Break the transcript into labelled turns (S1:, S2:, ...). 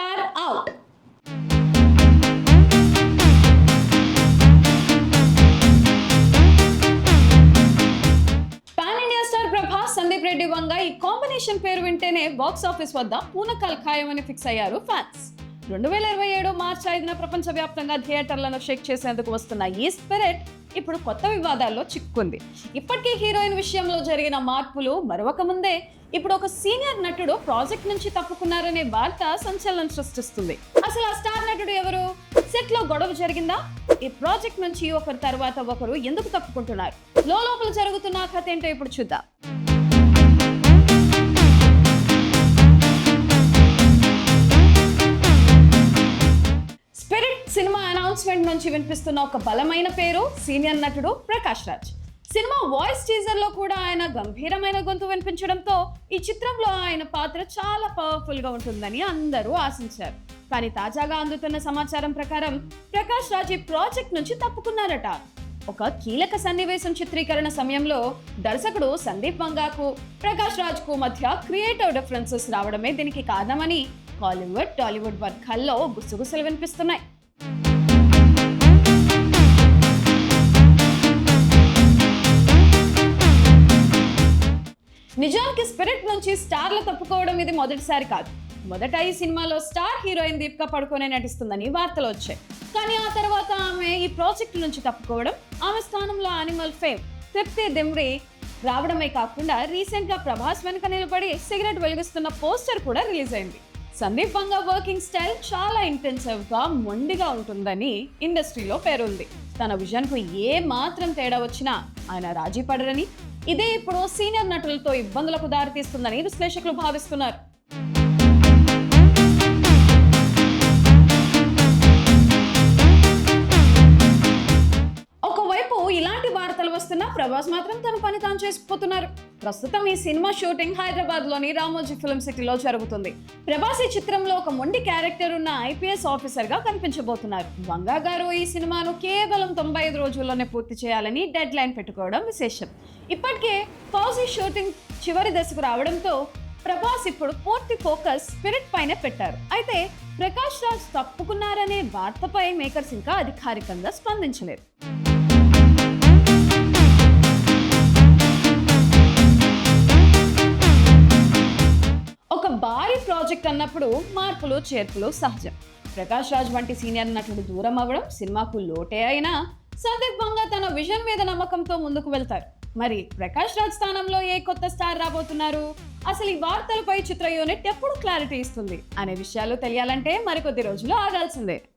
S1: Star out. Pan India star Prabhas, Sandeep Reddy Vanga ఈ combination పేరు వింటేనే బాక్స్ ఆఫీస్ వద్ద పూనకాలు ఖాయమని ఫిక్స్ అయ్యారు ఫ్యాన్స్. 2027 మార్చి 5న ప్రపంచవ్యాప్తంగా థియేటర్లను షేక్ చేసేందుకు వస్తున్న ఈ స్పిరిట్ ఇప్పుడు కొత్త వివాదాల్లో చిక్కుంది. ఇప్పటికే హీరోయిన్ విషయంలో జరిగిన మార్పులు మరొక ముందే ఇప్పుడు ఒక సీనియర్ నటుడు ప్రాజెక్ట్ నుంచి తప్పుకున్నారనే వార్త సంచలనం సృష్టిస్తుంది. అసలు ఆ స్టార్ నటుడు ఎవరు? సెట్ లో గొడవ జరిగిందా? ఈ ప్రాజెక్ట్ నుంచి ఒకరి తర్వాత ఒకరు ఎందుకు తప్పుకుంటున్నారు? లోపల జరుగుతున్న కథ ఏంటో ఇప్పుడు చూద్దాం. స్పిరిట్ సినిమా అనౌన్స్మెంట్ నుంచి వినిపిస్తున్న ఒక బలమైన పేరు సీనియర్ నటుడు Prakash Raj. Cinema voice teaser లో కూడా ఆయన గంభీరమైన గొంతు వినిపించడంతో ఈ చిత్రంలో ఆయన పాత్ర చాలా పవర్ఫుల్ గా ఉంటుందని అందరూ ఆశించారు. కానీ తాజాగా అందుతున్న సమాచారం ప్రకారం ప్రకాష్ రాజ్ ఈ ప్రాజెక్ట్ నుంచి తప్పుకున్నారట. ఒక కీలక సన్నివేశం చిత్రీకరణ సమయంలో దర్శకుడు సందీప్ వంగాకు ప్రకాష్ రాజ్ కు మధ్య క్రియేటివ్ డిఫరెన్సెస్ రావడమే దీనికి కారణమని హాలీవుడ్, టాలీవుడ్ వర్గాల్లో గుసగుసలు వినిపిస్తున్నాయి. నిజానికి స్పిరిట్ నుంచి స్టార్లు తప్పుకోవడం ఇది మొదటిసారి కాదు. మొదట ఈ సినిమాలో స్టార్ హీరోయిన్ దీపికా పడుకోనే నటిస్తుందని వార్తలు వచ్చాయి. కానీ ఆ తర్వాత ఆమె ఈ ప్రాజెక్ట్ నుంచి తప్పుకోవడం, ఆమె స్థానంలో యానిమల్ ఫేమ్ తృప్తి దిమ్రీ రావడమే కాకుండా రీసెంట్ గా ప్రభాస్ వెనుక నిలబడి సిగరెట్ వెలిగిస్తున్న పోస్టర్ కూడా రిలీజ్ అయింది. సందీప్ వంగ వర్కింగ్ స్టైల్ చాలా ఇంటెన్సివ్ గా మొండిగా ఉంటుందని ఇండస్ట్రీలో పేరుంది. తన విజన్ కు ఏ మాత్రం తేడా వచ్చినా ఆయన రాజీ పడరని, ఇదే ఇప్పుడు సీనియర్ నటులతో ఇబ్బందులకు దారితీస్తుందని విశ్లేషకులు భావిస్తున్నారు. ఒకవైపు ఇలాంటి వార్తలు వస్తున్నా ప్రభాస్ మాత్రం తన పని తాను చేసుకుపోతున్నారు. ప్రస్తుతం ఈ సినిమా షూటింగ్ హైదరాబాద్ లోని రామోజీ ఫిల్మ్ సిటీలో జరుగుతుంది. ప్రభాస్ ఈ చిత్రంలో ఒక మొండి క్యారెక్టర్ ఉన్న ఐపీఎస్ ఆఫీసర్ గా కనిపించబోతున్నారు. వంగా గారు ఈ సినిమాను కేవలం 95 రోజుల్లోనే పూర్తి చేయాలని డెడ్ లైన్ పెట్టుకోవడం విశేషం. ఇప్పటికే ఫౌజీ షూటింగ్ చివరి దశకు రావడంతో ప్రభాస్ ఇప్పుడు పూర్తి ఫోకస్ స్పిరిట్ పైనే పెట్టారు. అయితే ప్రకాష్ రాజ్ తప్పుకున్నారనే వార్తపై మేకర్స్ ఇంకా అధికారికంగా స్పందించలేదు. ఒక భారీ ప్రాజెక్ట్ అన్నప్పుడు మార్పులు చేర్పులు సహజం. ప్రకాష్ రాజ్ వంటి సీనియర్ నటుడు దూరం అవ్వడం సినిమాకు లోటే అయినా సందీప్ వంగ తన విజన్ మీద నమ్మకంతో ముందుకు వెళ్తారు. మరి ప్రకాష్ రాజ్ స్థానంలో ఏ కొత్త స్టార్ రాబోతున్నారు? అసలు ఈ వార్తలపై చిత్ర యూనిట్ ఎప్పుడు క్లారిటీ ఇస్తుంది అనే విషయాలు తెలియాలంటే మరికొద్ది రోజులు ఆగాల్సిందే.